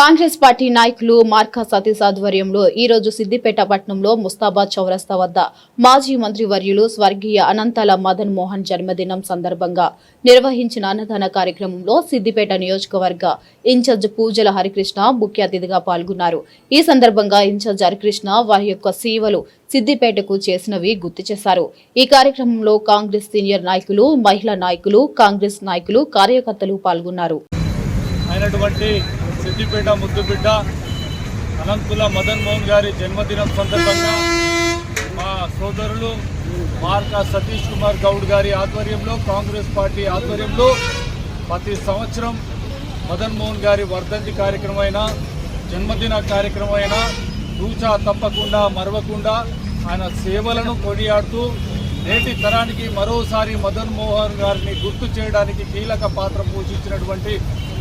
Congress party నాయకులు markka Satish ఆధ్వర్యంలో ఈ రోజు సిద్దిపేట పట్టణంలో ముస్తాబాద్ చౌరస్తా వద్ద మాజీ మంత్రి వర్యులు స్వర్గీయ అనంతాల మదన్ మోహన్ జన్మదినం సందర్భంగా నిర్వహించిన అన్నదాన కార్యక్రమంలో సిద్దిపేట నియోజకవర్గ ఇన్ఛార్జ్ పూజల హరికృష్ణ ముఖ్య అతిథిగా పాల్గొన్నారు. ఈ సందర్భంగా ఇన్ఛార్జ్ హరికృష్ణ వారి యొక్క సేవలు సిద్దిపేటకు చేసినవి గుర్తు చేశారు. ఈ కార్యక్రమంలో కాంగ్రెస్ సీనియర్ నాయకులు, మహిళా నాయకులు, కాంగ్రెస్ నాయకులు, కార్యకర్తలు పాల్గొన్నారు. సిద్దిపేట ముద్దుబిడ్డ అనంతుల మదన్ మోహన్ గారి జన్మదినం సందర్భంగా మా సోదరులు మార్కా సతీష్ కుమార్ గౌడ్ గారి ఆధ్వర్యంలో, కాంగ్రెస్ పార్టీ ఆధ్వర్యంలో ప్రతి సంవత్సరం మదన్ మోహన్ గారి వర్ధంతి కార్యక్రమమైన, జన్మదిన కార్యక్రమమైన తూచా తప్పకుండా మరవకుండా ఆయన సేవలను కొనియాడుతూ నేటి తరానికి మరోసారి మదన్ మోహన్ గారిని గుర్తు చేయడానికి కీలక పాత్ర పోషించినటువంటి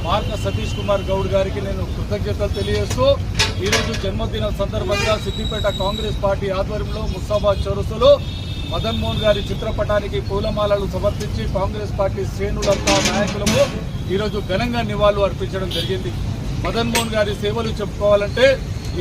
మార్కా సతీష్ కుమార్ గౌడ్ గారికి నేను కృతజ్ఞతలు తెలియజేస్తూ ఈరోజు జన్మదిన సందర్భంగా సిద్దిపేట కాంగ్రెస్ పార్టీ ఆధ్వర్యంలో ముస్తాబాద్ చౌరస్తాలో మదన్ మోహన్ గారి చిత్రపటానికి పూలమాలలు సమర్పించి కాంగ్రెస్ పార్టీ శ్రేణులంతా నాయకులము ఈరోజు ఘనంగా నివాళులు అర్పించడం జరిగింది. మదన్ మోహన్ గారి సేవలు చెప్పుకోవాలంటే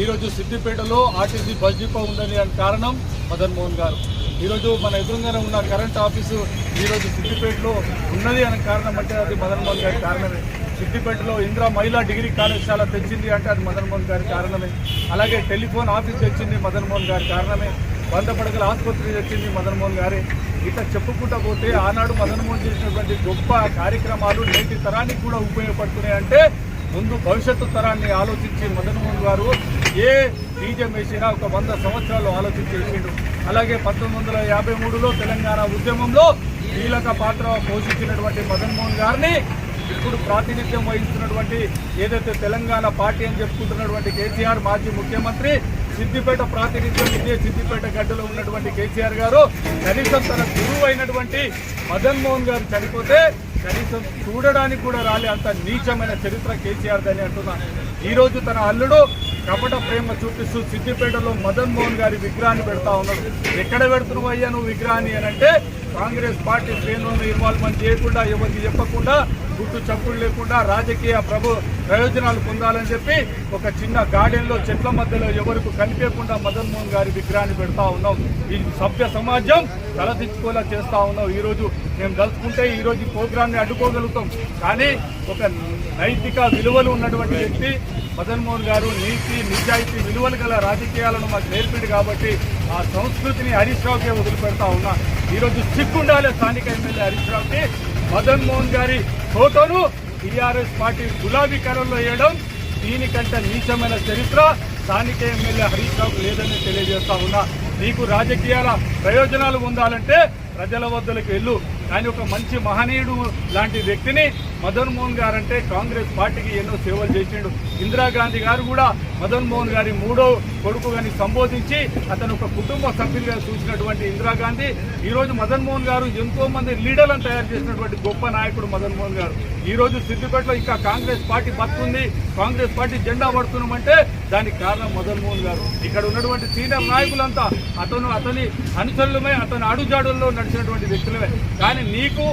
ఈరోజు సిద్దిపేటలో ఆర్టీసీ బస్ డిపో ఉందని కారణం మదన్ మోహన్ గారు. ఈరోజు మన ఎదురుగానే ఉన్న కరెంట్ ఆఫీసు ఈరోజు సిద్దిపేటలో ఉన్నది అనే కారణం అంటే అది మదన్ మోహన్ గారి కారణమే. సిద్దిపేటలో ఇందిరా మహిళా డిగ్రీ కళాశాల తెచ్చింది అంటే అది మదన్ మోహన్ గారి కారణమే. అలాగే టెలిఫోన్ ఆఫీస్ తెచ్చింది మదన్ మోహన్ గారి కారణమే. 100 పడకల ఆసుపత్రి తెచ్చింది మదన్ మోహన్ గారే. ఇట్లా చెప్పుకుంటా పోతే ఆనాడు మదన్ మోహన్ చేసినటువంటి గొప్ప కార్యక్రమాలు నేటి తరానికి కూడా ఉపయోగపడుతున్నాయంటే ముందు భవిష్యత్తు తరాన్ని ఆలోచించి మదన్ మోహన్ గారు ఏ బీజం వేసినా ఒక 100 సంవత్సరాలు ఆలోచించి వేసిండు. అలాగే 1953లో తెలంగాణ ఉద్యమంలో కీలక పాత్ర పోషించినటువంటి మదన్ మోహన్ గారిని ఇప్పుడు ప్రాతినిధ్యం వహిస్తున్నటువంటి ఏదైతే తెలంగాణ పార్టీ అని చెప్పుకుంటున్నటువంటి కేసీఆర్, మాజీ ముఖ్యమంత్రి, సిద్దిపేట ప్రాతినిధ్యం ఇదే సిద్దిపేట గడ్డలో ఉన్నటువంటి కేసీఆర్ గారు కనీసం తన గురువు అయినటువంటి మదన్ మోహన్ గారు చనిపోతే కనీసం చూడడానికి కూడా రాలే అంత నీచమైన చరిత్ర కేసీఆర్ అని అంటున్నాను. ఈరోజు తన అల్లుడు కపట ప్రేమ చూపిస్తూ సిద్దిపేటలో మదన్ మోహన్ గారి విగ్రహాన్ని పెడతా ఉన్నాడు. ఎక్కడ పెడుతున్నావు అయ్యా నువ్వు విగ్రహాన్ని అని అంటే కాంగ్రెస్ పార్టీ శ్రేణులను ఇన్వాల్వ్మెంట్ చేయకుండా, ఎవరికి చెప్పకుండా, గుట్టు చప్పుడు లేకుండా రాజకీయ ప్రయోజనాలు పొందాలని చెప్పి ఒక చిన్న గార్డెన్లో చెట్ల మధ్యలో ఎవరికి కనిపించకుండా మదన్ మోహన్ గారి విగ్రహాన్ని పెడతా ఉన్నాం. ఈ సభ్య సమాజం తలదించుకోలా చేస్తూ ఉన్నాం. ఈరోజు మేము కలుసుకుంటే ఈరోజు ఈ ప్రోగ్రామ్ని అడ్డుకోగలుగుతాం. కానీ ఒక నైతిక విలువలు ఉన్నటువంటి వ్యక్తి మదన్ మోహన్ గారు నీతి నిజాయితీ విలువలు గల రాజకీయాలను మాకు నేర్పిండు కాబట్టి ఆ సంస్కృతిని హరీష్ రావుకే వదిలిపెడతా ఉన్నా. ఈరోజు సిగ్గుండాలి స్థానిక ఎమ్మెల్యే హరీష్ రావుకి మదన్ మోహన్ గారి ఫోటోను టీఆర్ఎస్ పార్టీ గులాబీ కలర్లో వేయడం దీనికంటే నీచమైన చరిత్ర స్థానిక ఎమ్మెల్యే హరీష్ రావుకు లేదని తెలియజేస్తా ఉన్నా. నీకు రాజకీయాల ప్రయోజనాలు పొందాలంటే ప్రజల వద్దలకు వెళ్ళు. కానీ ఒక మంచి మహనీయుడు లాంటి వ్యక్తిని మదన్ మోహన్ గారు అంటే కాంగ్రెస్ పార్టీకి ఎన్నో సేవలు చేసిండు. ఇందిరాగాంధీ గారు కూడా మదన్ మోహన్ గారి 3వ కొడుకు గారిని సంబోధించి అతను ఒక కుటుంబ సభ్యులుగా చూసినటువంటి ఇందిరాగాంధీ ఈరోజు మదన్ మోహన్ గారు ఎంతో మంది లీడర్లను తయారు చేసినటువంటి గొప్ప నాయకుడు మదన్ మోహన్ గారు. ఈరోజు సిద్దిపేటలో ఇంకా కాంగ్రెస్ పార్టీ బతుకుంది, కాంగ్రెస్ పార్టీ జెండా పడుతున్నామంటే దానికి కారణం మదన్ మోహన్ గారు. ఇక్కడ ఉన్నటువంటి సీనియర్ నాయకులంతా అతని అనుచరులమే, అతని అడుగుజాడుల్లో నడిచినటువంటి వ్యక్తులమే. కానీ నీకు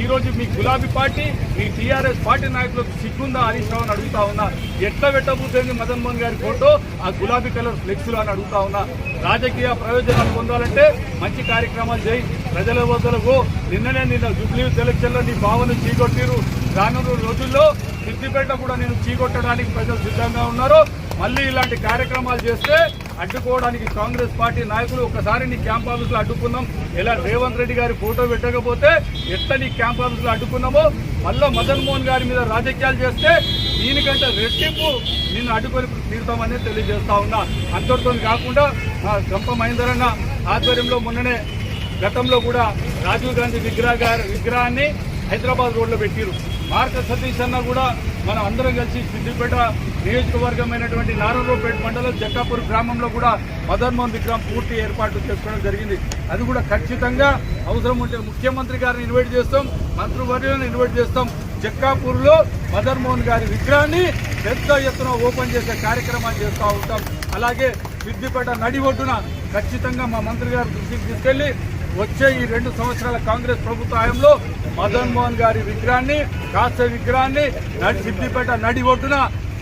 ఈరోజు మీ గులాబీ పార్టీ, మీ టీఆర్ఎస్ పార్టీ నాయకులకు సిగ్గుందా హరీష్ రావు అని అడుగుతా ఉన్నా. ఎట్లా పెట్టబోతుంది మదన్ మోహన్ గారి ఫోటో ఆ గులాబీ కలర్ ఫ్లెక్స్లు అని అడుగుతా ఉన్నా. రాజకీయ ప్రయోజనాలు పొందాలంటే మంచి కార్యక్రమాలు చేయి, ప్రజల వద్దలకు. నిన్న జూబ్లీ ఎలక్షన్లో నీ భావన చీకొట్టిరు. రానున్న రోజుల్లో సిద్దిపేట కూడా నేను చీకొట్టడానికి ప్రజలు సిద్ధంగా ఉన్నారు. మళ్ళీ ఇలాంటి కార్యక్రమాలు చేస్తే అడ్డుకోవడానికి కాంగ్రెస్ పార్టీ నాయకులు ఒకసారి నీ క్యాంప్ ఆఫీసులో అడ్డుకున్నాం. ఇలా రేవంత్ రెడ్డి గారి ఫోటో పెట్టకపోతే ఎట్లా నీ క్యాంప్ ఆఫీసులో అడ్డుకున్నామో మళ్ళీ మదన్ మోహన్ గారి మీద రాజకీయాలు చేస్తే దీనికంటే రెట్టింపు నిన్ను అడ్డుకొని తీరుతామని తెలియజేస్తా ఉన్నా. అంతటితో కాకుండా గంప మహేందరన్న ఆధ్వర్యంలో మొన్ననే గతంలో కూడా రాజీవ్ గాంధీ విగ్రహాన్ని హైదరాబాద్ రోడ్లో పెట్టిరు. మార్కా సతీష్ అన్న కూడా మనం అందరం కలిసి సిద్దిపేట నియోజకవర్గమైనటువంటి నారాయణరావుపేట మండలం జక్కాపూర్ గ్రామంలో కూడా మదన్ మోహన్ విగ్రహం పూర్తి ఏర్పాటు చేసుకోవడం జరిగింది. అది కూడా ఖచ్చితంగా అవసరం ఉంటే ముఖ్యమంత్రి గారిని ఇన్వైట్ చేస్తాం, మంత్రివర్యులను ఇన్వైట్ చేస్తాం. జక్కాపూర్లో మదన్ మోహన్ గారి విగ్రహాన్ని పెద్ద ఎత్తున ఓపెన్ చేసే కార్యక్రమాన్ని చేస్తూ ఉంటాం. అలాగే సిద్దిపేట నడి ఒడ్డున ఖచ్చితంగా మా మంత్రి గారి దృష్టికి తీసుకెళ్లి వచ్చే ఈ 2 సంవత్సరాల కాంగ్రెస్ ప్రభుత్వ హయాంలో మదన్ మోహన్ గారి విగ్రహాన్ని, కాస్త విగ్రహాన్ని సిద్దిపేట నడి ఒడ్డున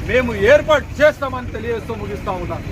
మేము ఏర్పాటు చేస్తామని తెలియజేస్తూ ముగిస్తా ఉన్నాను.